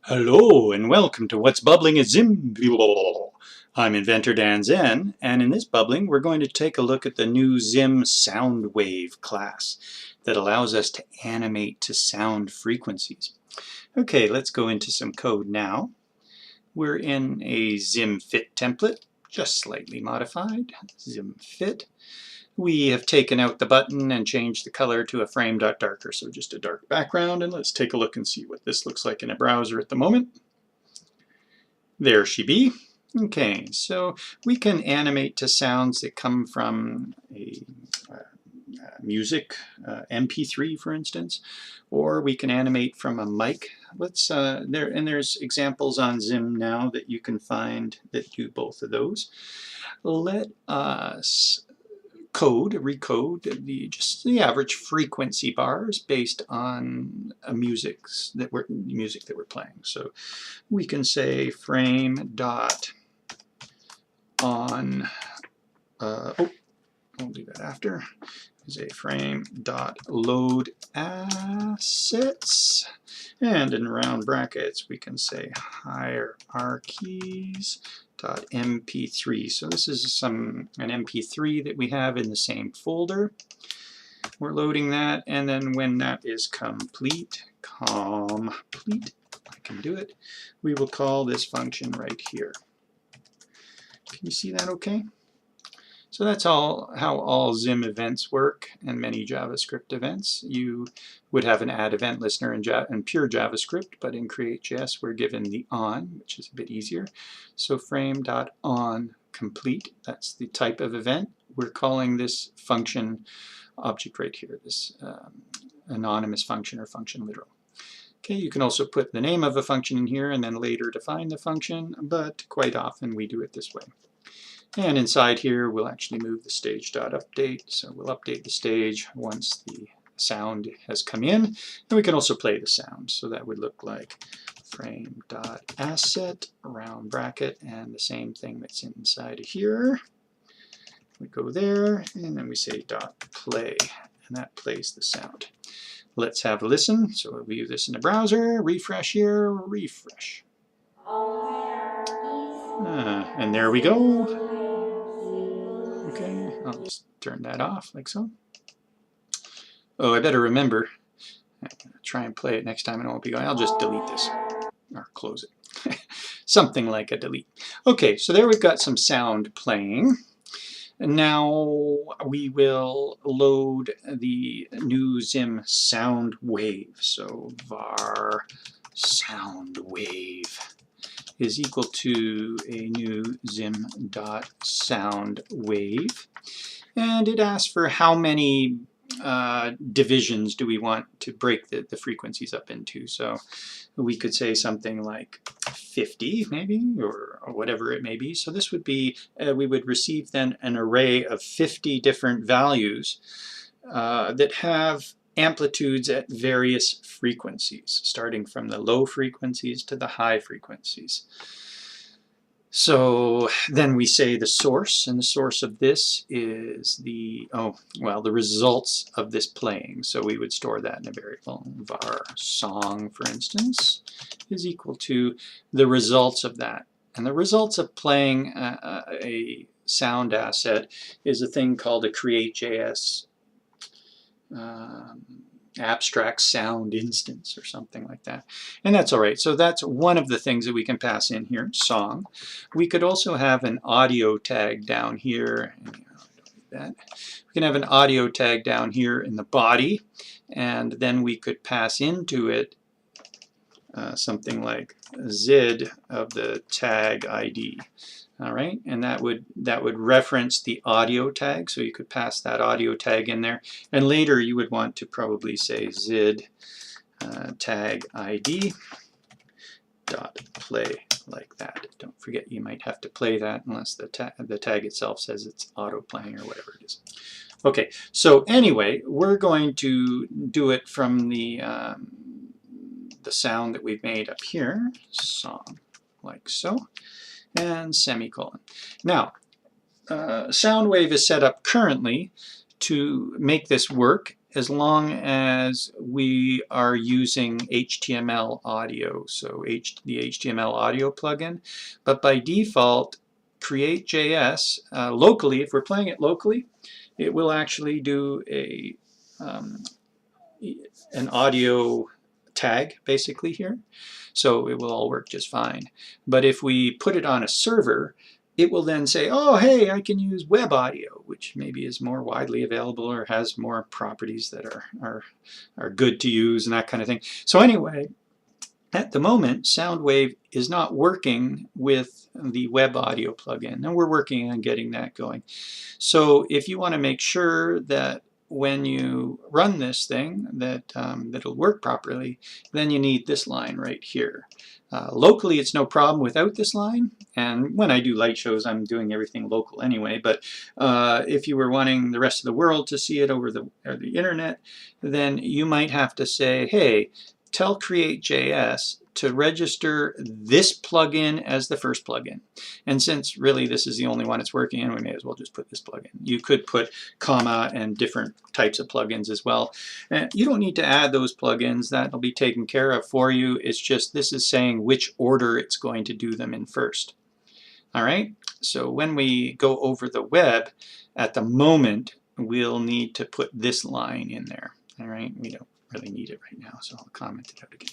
Hello and welcome to What's Bubbling at ZIM. I'm inventor Dan Zen, and in this bubbling we're going to take a look at the new ZIM SoundWave class that allows us to animate to sound frequencies. Okay, let's go into some code now. We're in a ZIM Fit template, just slightly modified, ZIM Fit. We have taken out the button and changed the color to a frame.darker, so just a dark background, and let's take a look and see what this looks like in a browser at the moment. There she be. Okay, so we can animate to sounds that come from a music, MP3 for instance, or we can animate from a mic. There's examples on ZIM now that you can find that do both of those. Let us recode just the average frequency bars based on music that we're playing. So we can say frame dot on. I'll do that after. Say frame dot load assets, and in round brackets we can say hierarchies .mp3. So this is an mp3 that we have in the same folder. We're loading that, and then when that is complete, I can do it, we will call this function right here. Can you see that okay? So that's how all ZIM events work, and many JavaScript events. You would have an add event listener in pure JavaScript, but in createJS we're given the on, which is a bit easier. So frame.onComplete, that's the type of event. We're calling this function object right here, this anonymous function or function literal. Okay, you can also put the name of a function in here and then later define the function, but quite often we do it this way. And inside here, we'll actually move the stage.update. So we'll update the stage once the sound has come in. And we can also play the sound. So that would look like frame.asset, round bracket, and the same thing that's inside of here. We go there, and then we say .play, and that plays the sound. Let's have a listen. So we'll view this in the browser, refresh here, refresh. And there we go. Okay, I'll just turn that off like so. Oh, I better remember. I'm going to try and play it next time and I won't be going. I'll just delete this or close it. Something like a delete. Okay, so there we've got some sound playing. And now we will load the new ZIM SoundWave. So var SoundWave is equal to a new ZIM.SoundWave, and it asks for how many divisions do we want to break the frequencies up into. So we could say something like 50 maybe, or whatever it may be. So this would be, we would receive then an array of 50 different values that have amplitudes at various frequencies, starting from the low frequencies to the high frequencies. So then we say the source, and the source of this is the results of this playing. So we would store that in a variable. Var song, for instance, is equal to the results of that. And the results of playing a sound asset is a thing called a createJS abstract sound instance or something like that. And that's all right. So that's one of the things that we can pass in here, song. We could also have an audio tag down here. We can have an audio tag down here in the body, and then we could pass into it something like ZID of the tag ID. All right, and that would reference the audio tag, so you could pass that audio tag in there. And later you would want to probably say ZID tag ID dot play like that. Don't forget, you might have to play that unless the tag itself says it's auto playing or whatever it is. Okay, so anyway, we're going to do it from the sound that we've made up here, song, like so. And semicolon. Now, SoundWave is set up currently to make this work as long as we are using HTML audio, so the HTML audio plugin. But by default, createJS, locally, if we're playing it locally, it will actually do an audio tag basically here. So it will all work just fine. But if we put it on a server, it will then say, oh, hey, I can use web audio, which maybe is more widely available or has more properties that are good to use and that kind of thing. So anyway, at the moment, SoundWave is not working with the web audio plugin, and we're working on getting that going. So if you want to make sure that when you run this thing that it'll work properly, then you need this line right here. Locally, it's no problem without this line, and when I do light shows, I'm doing everything local anyway. But if you were wanting the rest of the world to see it over the internet, then you might have to say, hey, tell createJS to register this plugin as the first plugin. And since really this is the only one that's working, and we may as well just put this plugin. You could put comma and different types of plugins as well. You don't need to add those plugins. That'll be taken care of for you. It's just this is saying which order it's going to do them in first. All right, so when we go over the web, at the moment, we'll need to put this line in there. All right, we don't really need it right now, so I'll comment it out again.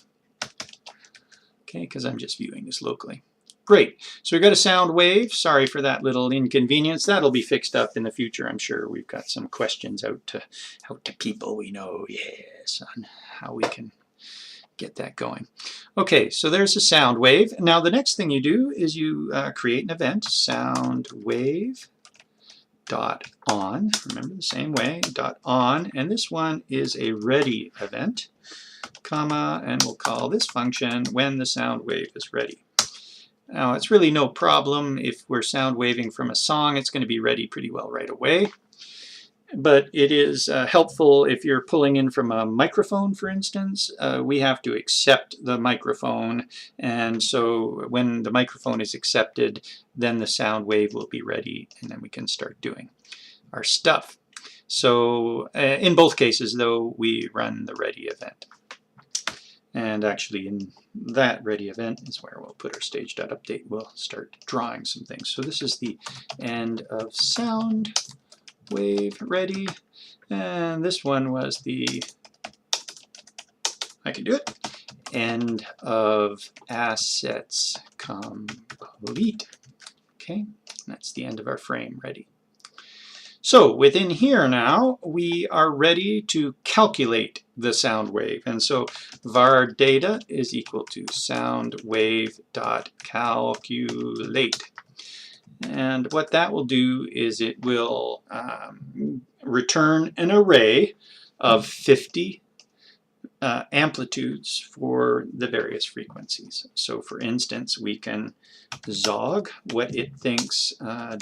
Okay, because I'm just viewing this locally. Great, so we've got a sound wave. Sorry for that little inconvenience. That'll be fixed up in the future, I'm sure. We've got some questions out to people we know, yes, on how we can get that going. Okay, so there's a sound wave. Now the next thing you do is you create an event, SoundWave .on, remember the same way, .on, and this one is a ready event, comma, and we'll call this function when the sound wave is ready. Now it's really no problem if we're sound waving from a song, it's going to be ready pretty well right away. But it is helpful if you're pulling in from a microphone, for instance. We have to accept the microphone, and so when the microphone is accepted, then the sound wave will be ready, and then we can start doing our stuff. So in both cases, though, we run the ready event. And actually in that ready event is where we'll put our stage.update. We'll start drawing some things. So this is the end of sound wave ready, and this one was the, I can do it, end of assets complete. Okay, that's the end of our frame ready. So within here now, we are ready to calculate the sound wave. And so var data is equal to soundwave.calculate. And what that will do is it will return an array of 50 amplitudes for the various frequencies. So for instance, we can zog what it thinks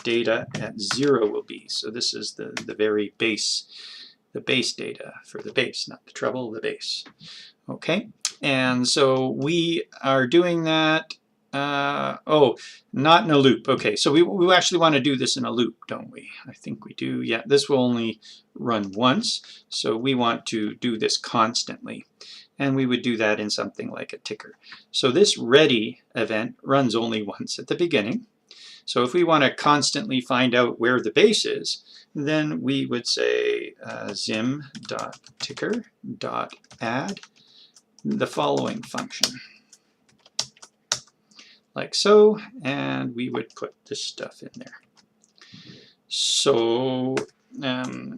data at 0 will be. So this is the very base, the bass data for the bass, not the treble, the bass. Okay, and so we are doing that. Oh, not in a loop. Okay, so we actually want to do this in a loop, don't we? I think we do. Yeah, this will only run once, so we want to do this constantly. And we would do that in something like a ticker. So this ready event runs only once at the beginning. So if we want to constantly find out where the bass is, then we would say zim.ticker.add the following function. Like so, and we would put this stuff in there. So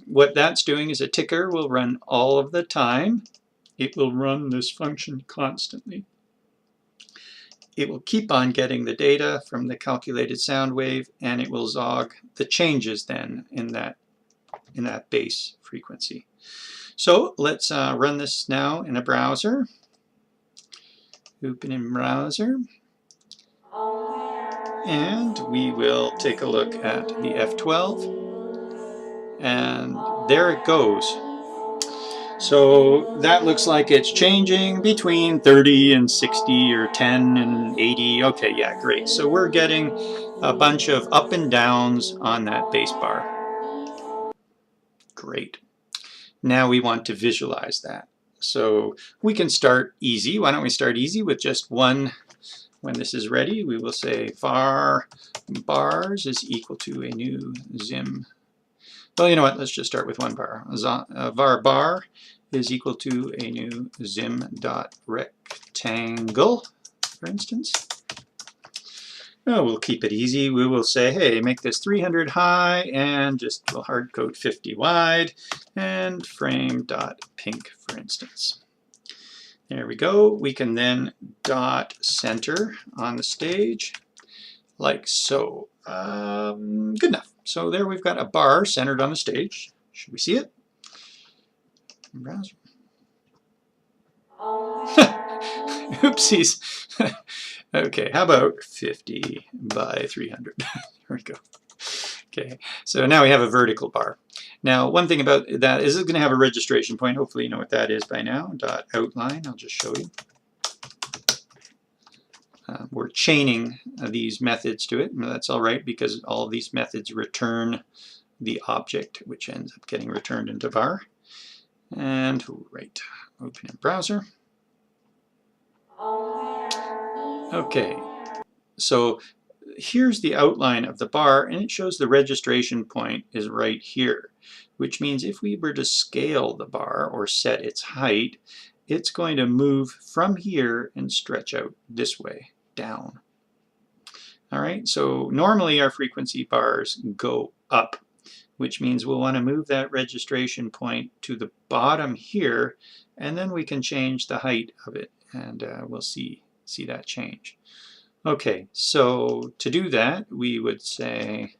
what that's doing is a ticker will run all of the time. It will run this function constantly. It will keep on getting the data from the calculated sound wave, and it will zog the changes then in that bass frequency. So let's run this now in a browser. Open in browser. And we will take a look at the F12, and there it goes. So that looks like it's changing between 30 and 60 or 10 and 80. Okay, yeah, great. So we're getting a bunch of up and downs on that bass bar. Great. Now we want to visualize that. So we can start easy. Why don't we start easy with just one? When this is ready, we will say var bars is equal to a new ZIM. Well, you know what? Let's just start with one bar. Var bar is equal to a new ZIM.rectangle, for instance. Oh, we'll keep it easy. We will say, hey, make this 300 high and just we'll hard code 50 wide and frame.pink, for instance. There we go. We can then dot center on the stage like so. Good enough. So there we've got a bar centered on the stage. Should we see it? Browser. Oopsies. Okay, how about 50 by 300? There we go. Okay, so now we have a vertical bar. Now, one thing about that is it's going to have a registration point. Hopefully you know what that is by now. Dot outline, I'll just show you. We're chaining these methods to it, and that's all right because all of these methods return the object, which ends up getting returned into var. And right, open in browser. Okay, so here's the outline of the bar, and it shows the registration point is right here, which means if we were to scale the bar or set its height, it's going to move from here and stretch out this way, down. All right, so normally our frequency bars go up, which means we'll want to move that registration point to the bottom here, and then we can change the height of it, and we'll see that change. Okay, so to do that, we would say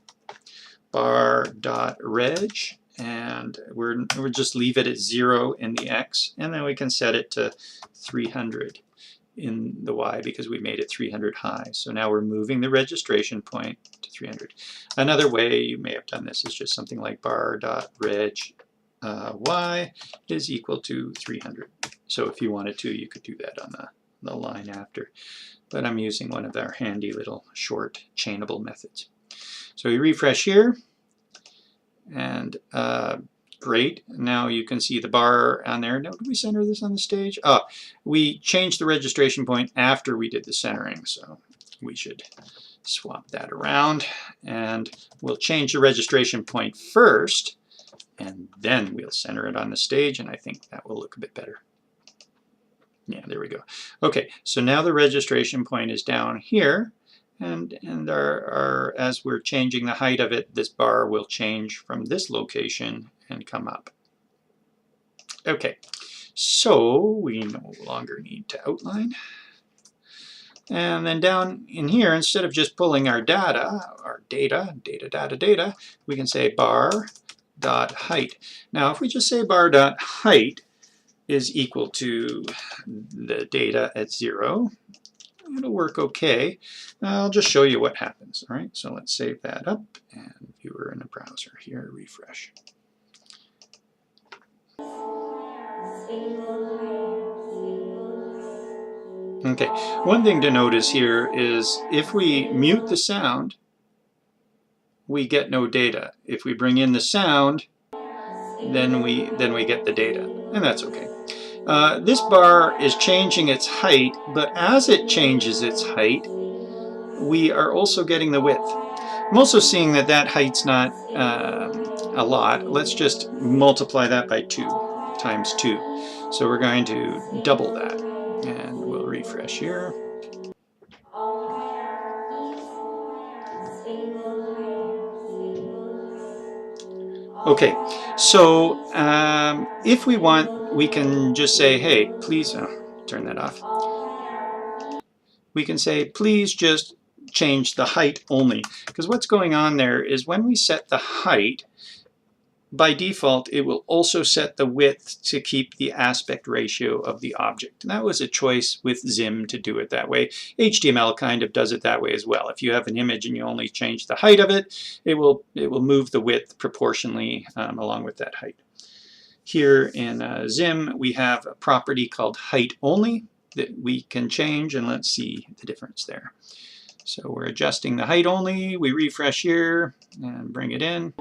bar.reg, and we'll just leave it at 0 in the x, and then we can set it to 300 in the y because we made it 300 high. So now we're moving the registration point to 300. Another way you may have done this is just something like bar.reg y is equal to 300. So if you wanted to, you could do that on the line after. But I'm using one of our handy little short chainable methods. So we refresh here, and great. Now you can see the bar on there. Now, did we center this on the stage? Oh, we changed the registration point after we did the centering, so we should swap that around. And we'll change the registration point first, and then we'll center it on the stage, and I think that will look a bit better. Yeah, there we go. Okay, so now the registration point is down here, and as we're changing the height of it, this bar will change from this location and come up. Okay, so we no longer need to outline. And then down in here, instead of just pulling our data, we can say bar.height. Now, if we just say bar.height is equal to the data at 0, it'll work okay. I'll just show you what happens. All right, so let's save that up and viewer in a browser here, refresh. Okay, one thing to notice here is if we mute the sound, we get no data. If we bring in the sound, then we get the data, and that's okay. This bar is changing its height, but as it changes its height, we are also getting the width. I'm also seeing that that height's not a lot. Let's just multiply that by 2 times 2. So we're going to double that, and we'll refresh here. Okay, so if we want, we can just say, hey, please, turn that off. We can say, please just change the height only. Because what's going on there is when we set the height, by default, it will also set the width to keep the aspect ratio of the object. And that was a choice with ZIM to do it that way. HTML kind of does it that way as well. If you have an image and you only change the height of it, it will move the width proportionally along with that height. Here in ZIM, we have a property called height only that we can change, and let's see the difference there. So we're adjusting the height only. We refresh here and bring it in.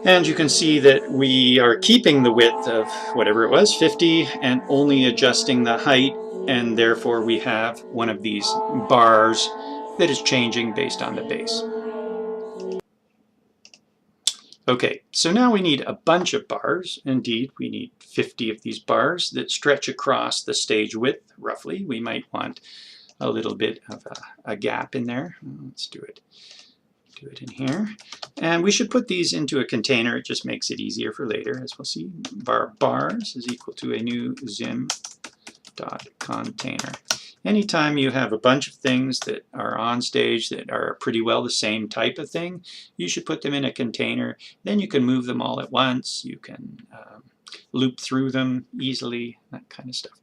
And you can see that we are keeping the width of whatever it was, 50, and only adjusting the height, and therefore we have one of these bars that is changing based on the base. Okay, so now we need a bunch of bars. Indeed, we need 50 of these bars that stretch across the stage width, roughly. We might want a little bit of a gap in there. Let's do it in here. And we should put these into a container. It just makes it easier for later, as we'll see. Bars is equal to a new ZIM.container. Anytime you have a bunch of things that are on stage that are pretty well the same type of thing, you should put them in a container. Then you can move them all at once. You can loop through them easily, that kind of stuff.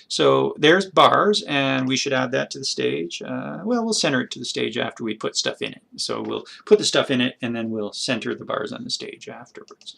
So there's bars, and we should add that to the stage. Well, we'll center it to the stage after we put stuff in it. So we'll put the stuff in it, and then we'll center the bars on the stage afterwards.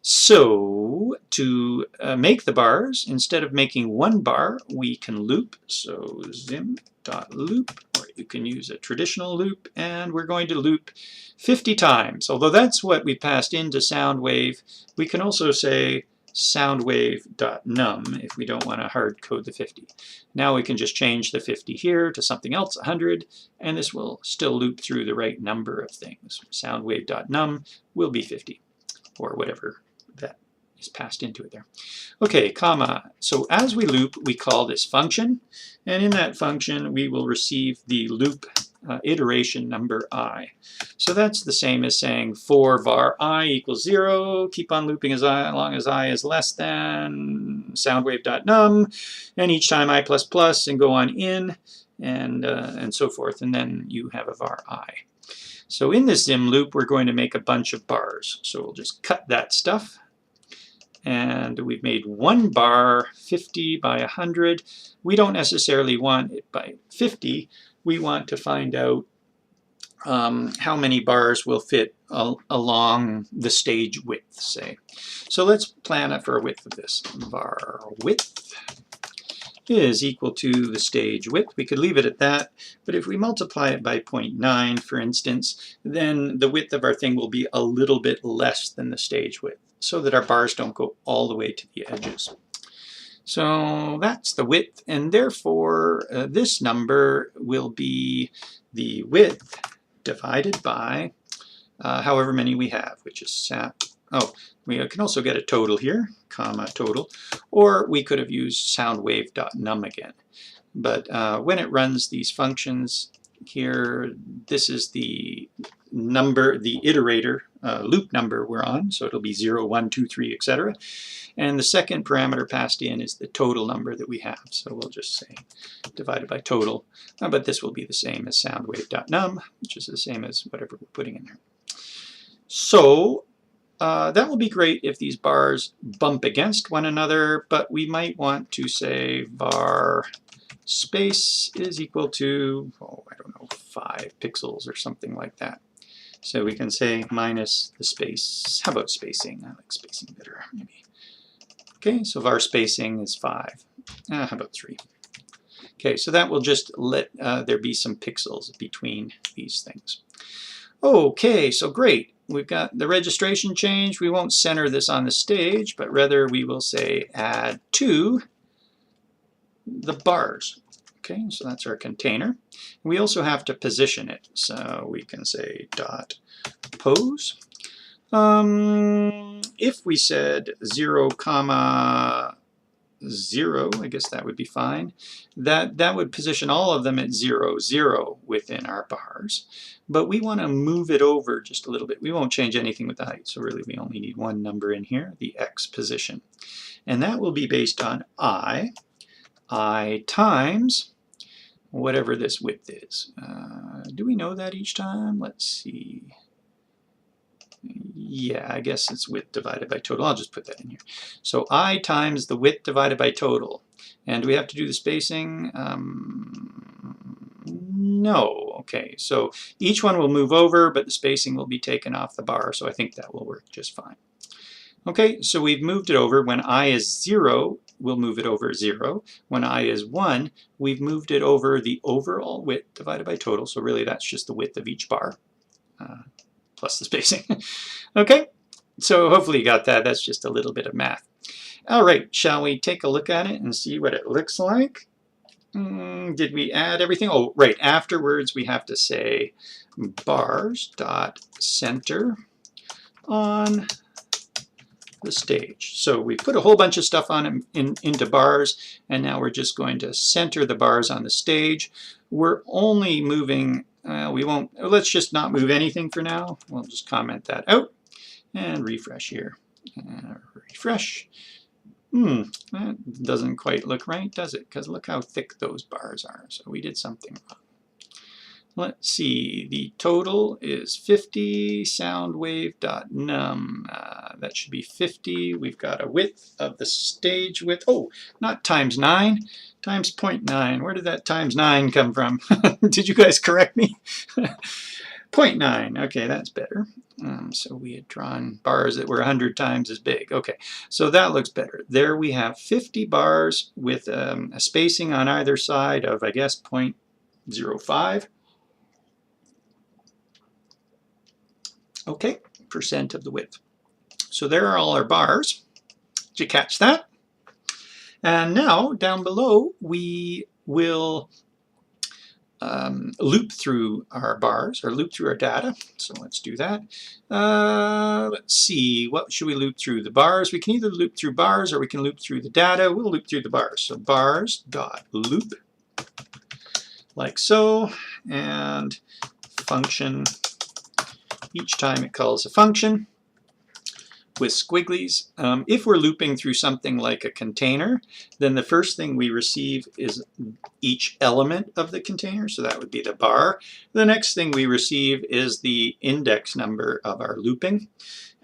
So to make the bars, instead of making one bar, we can loop. So zim.loop, or you can use a traditional loop, and we're going to loop 50 times. Although that's what we passed into SoundWave, we can also say soundwave.num if we don't want to hard code the 50. Now we can just change the 50 here to something else, 100, and this will still loop through the right number of things. Soundwave.num will be 50, or whatever that is passed into it there. Okay, comma. So as we loop, we call this function, and in that function we will receive the loop iteration number I. So that's the same as saying for var I equals 0, keep on looping as long as I is less than soundwave.num, and each time I++ and go on in, and so forth, and then you have a var I. So in this Zim loop, we're going to make a bunch of bars. So we'll just cut that stuff. And we've made one bar 50 by 100. We don't necessarily want it by 50. We want to find out how many bars will fit along the stage width, say. So let's plan it for a width of this. Var width is equal to the stage width. We could leave it at that, but if we multiply it by 0.9, for instance, then the width of our thing will be a little bit less than the stage width, so that our bars don't go all the way to the edges. So that's the width, and therefore this number will be the width divided by however many we have, which is we can also get a total here, comma total, or we could have used soundwave.num again. But when it runs these functions here, this is the number, the iterator loop number we're on, so it'll be 0, 1, 2, 3, etc. And the second parameter passed in is the total number that we have, so we'll just say divided by total, but this will be the same as soundwave.num, which is the same as whatever we're putting in there. So that will be great if these bars bump against one another, but we might want to say var space is equal to, I don't know, 5 pixels or something like that. So we can say minus the space. How about spacing? I like spacing better, maybe. Okay, so var spacing is 5. How about 3? Okay, so that will just let there be some pixels between these things. Okay, so great. We've got the registration change. We won't center this on the stage, but rather we will say add to the bars. Okay, so that's our container. We also have to position it. So we can say dot pose. If we said 0, 0, I guess that would be fine. That would position all of them at 0, 0 within our bars. But we want to move it over just a little bit. We won't change anything with the height, so really we only need one number in here, the x position. And that will be based on I times whatever this width is. Do we know that each time? Let's see. Yeah, I guess it's width divided by total. I'll just put that in here. So I times the width divided by total. And do we have to do the spacing? No. Okay, so each one will move over, but the spacing will be taken off the bar, so I think that will work just fine. Okay, so we've moved it over. When I is 0, we'll move it over 0. When I is 1, we've moved it over the overall width divided by total, so really that's just the width of each bar. Plus the spacing. Okay, So hopefully you got that. That's just a little bit of math. All right, shall we take a look at it and see what it looks like? Did we add everything? Oh, right. Afterwards, we have to say bars dot center on the stage. So we put a whole bunch of stuff on into bars, and now we're just going to center the bars on the stage. We're only moving, we won't, let's just not move anything for now. We'll just comment that out and refresh here. Refresh. That doesn't quite look right, does it? Because look how thick those bars are. So we did something wrong. Let's see, the total is 50 soundwave.num. That should be 50. We've got a width of the stage width. Oh, not times 9, times 0.9. Where did that times 9 come from? Did you guys correct me? 0.9. Okay, that's better. So we had drawn bars that were 100 times as big. Okay, so that looks better. There we have 50 bars with a spacing on either side of, I guess, 0.05. Okay, percent of the width. So there are all our bars. Did you catch that? And now down below we will loop through our bars, or loop through our data. So let's do that. Let's see, what should we loop through? The bars. We can either loop through bars or we can loop through the data. We'll loop through the bars. So bars dot loop, like so, and function. Each time it calls a function with squigglies. If we're looping through something like a container, then the first thing we receive is each element of the container, so that would be the bar. The next thing we receive is the index number of our looping,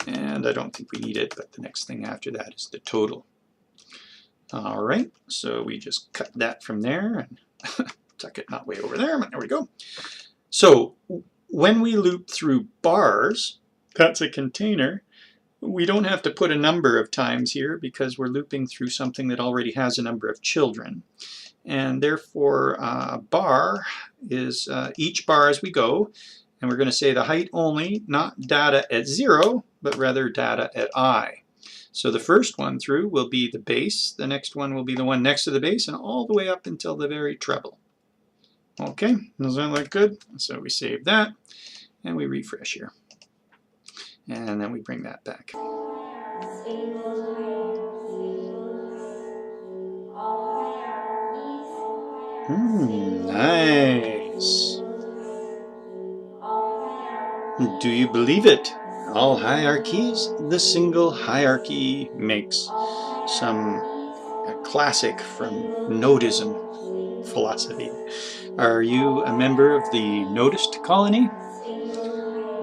and I don't think we need it, but the next thing after that is the total. All right, so we just cut that from there and tuck it not way over there, but there we go. So when we loop through bars, that's a container, we don't have to put a number of times here because we're looping through something that already has a number of children. And therefore, bar is each bar as we go. And we're going to say the height only, not data at 0, but rather data at I. So the first one through will be the bass. The next one will be the one next to the bass, and all the way up until the very treble. Okay, does that look good? So we save that, and we refresh here. And then we bring that back. Nice. Do you believe it? All hierarchies, the single hierarchy makes some classic from nodism philosophy. Are you a member of the nodist colony?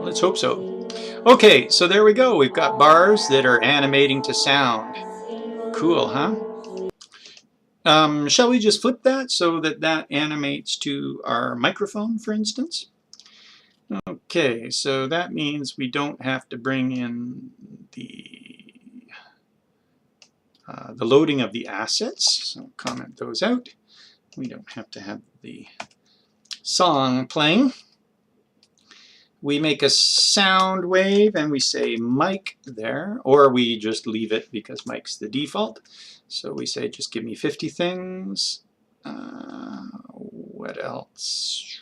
Let's hope so. Okay, so there we go. We've got bars that are animating to sound. Cool, huh? Shall we just flip that so that that animates to our microphone, for instance? Okay, so that means we don't have to bring in the loading of the assets. So comment those out. We don't have to have the song playing. We make a sound wave and we say mic there, or we just leave it because mic's the default. So we say just give me 50 things. What else?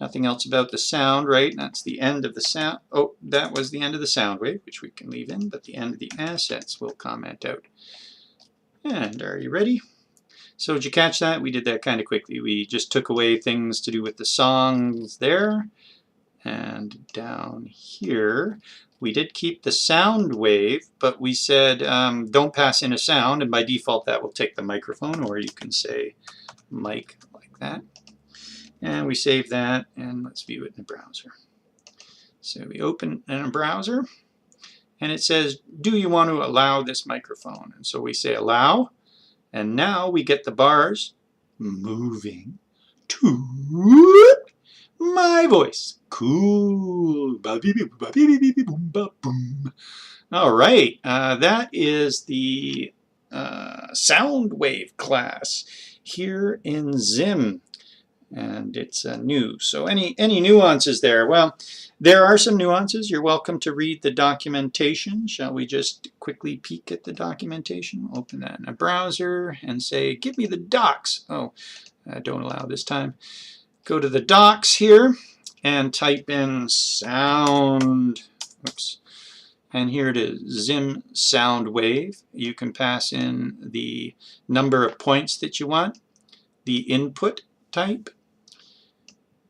Nothing else about the sound, right? That's the end of the sound. Oh, that was the end of the sound wave, which we can leave in, but the end of the assets we'll comment out. And are you ready? So did you catch that? We did that kind of quickly. We just took away things to do with the songs there. And down here, we did keep the sound wave, but we said don't pass in a sound, and by default that will take the microphone, or you can say mic like that. And we save that, and let's view it in the browser. So we open in a browser, and it says, do you want to allow this microphone? And so we say allow, and now we get the bars moving to my voice. Cool. All right, that is the SoundWave class here in ZIM. and it's new. So any nuances there? Well, there are some nuances. You're welcome to read the documentation. Shall we just quickly peek at the documentation? Open that in a browser and say, give me the docs. Oh, don't allow this time. Go to the docs here and type in sound. Oops. And here it is, ZIM SoundWave. You can pass in the number of points that you want, the input type,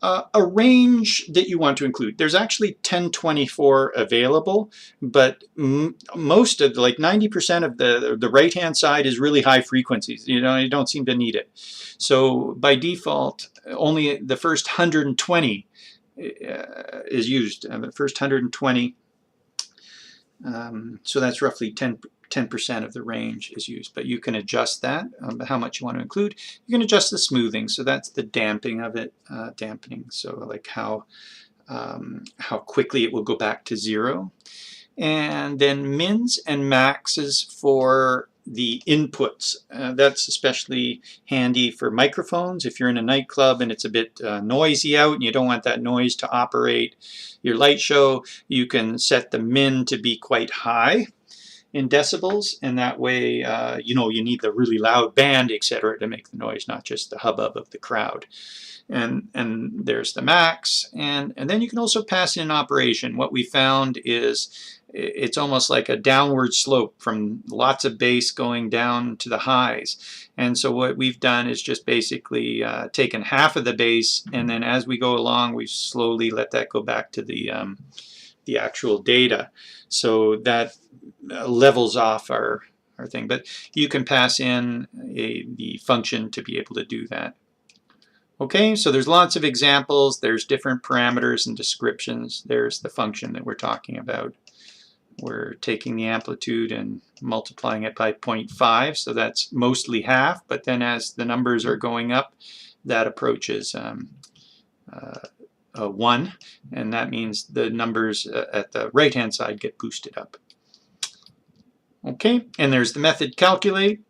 a range that you want to include. There's actually 1024 available, but most of, like 90% of the right-hand side is really high frequencies. You don't seem to need it. So by default, only the first 120 is used. The first 120. So that's roughly 10% of the range is used, but you can adjust that, how much you want to include. You can adjust the smoothing, so that's the damping of it, dampening, so like how quickly it will go back to 0. And then mins and maxes for the inputs. That's especially handy for microphones. If you're in a nightclub and it's a bit noisy out and you don't want that noise to operate your light show, you can set the min to be quite high in decibels, and that way you need the really loud band, etc., to make the noise, not just the hubbub of the crowd. And there's the max, and then you can also pass in operation. What we found is it's almost like a downward slope from lots of bass going down to the highs. And so what we've done is just basically taken half of the bass, and then as we go along, we slowly let that go back to the actual data. So that levels off our thing. But you can pass in the function to be able to do that. Okay, so there's lots of examples. There's different parameters and descriptions. There's the function that we're talking about. We're taking the amplitude and multiplying it by 0.5, so that's mostly half, but then as the numbers are going up, that approaches 1, and that means the numbers at the right-hand side get boosted up. Okay, and there's the method calculate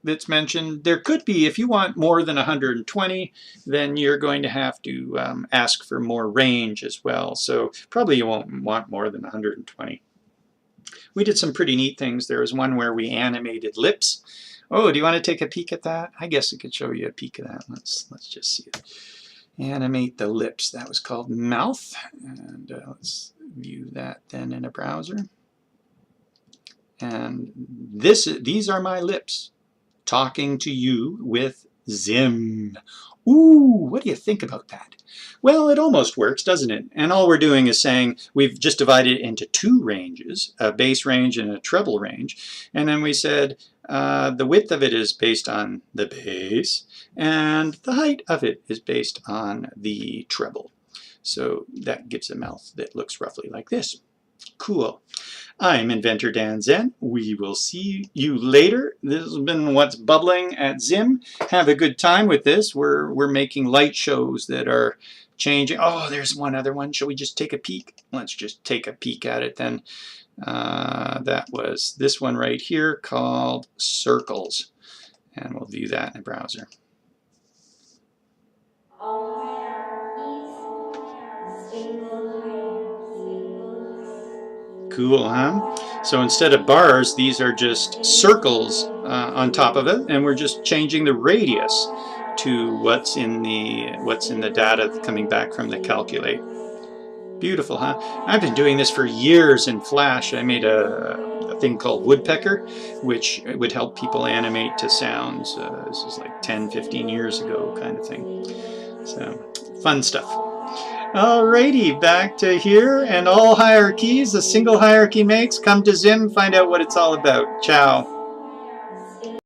that's mentioned. There could be, if you want more than 120, then you're going to have to ask for more range as well, so probably you won't want more than 120. We did some pretty neat things. There was one where we animated lips. Oh, do you want to take a peek at that? I guess I could show you a peek of that. Let's just see it. Animate the lips. That was called mouth. And let's view that then in a browser. And these are my lips talking to you with ZIM. Ooh, what do you think about that? Well, it almost works, doesn't it? And all we're doing is saying we've just divided it into 2 ranges, a bass range and a treble range. And then we said the width of it is based on the bass, and the height of it is based on the treble. So that gives a mouth that looks roughly like this. Cool. I'm Inventor Dan Zen. We will see you later. This has been What's Bubbling at ZIM. Have a good time with this. We're making light shows that are changing. Oh, there's one other one. Shall we just take a peek? Let's just take a peek at it then. That was this one right here called Circles. And we'll view that in a browser. Cool, huh? So instead of bars, these are just circles on top of it, and we're just changing the radius to what's in the data coming back from the calculate. Beautiful, huh? I've been doing this for years in Flash. I made a thing called Woodpecker, which would help people animate to sounds. This is like 10, 15 years ago kind of thing. So, fun stuff. Alrighty, back to here, and all hierarchies a single hierarchy makes. Come to ZIM, find out what it's all about. Ciao.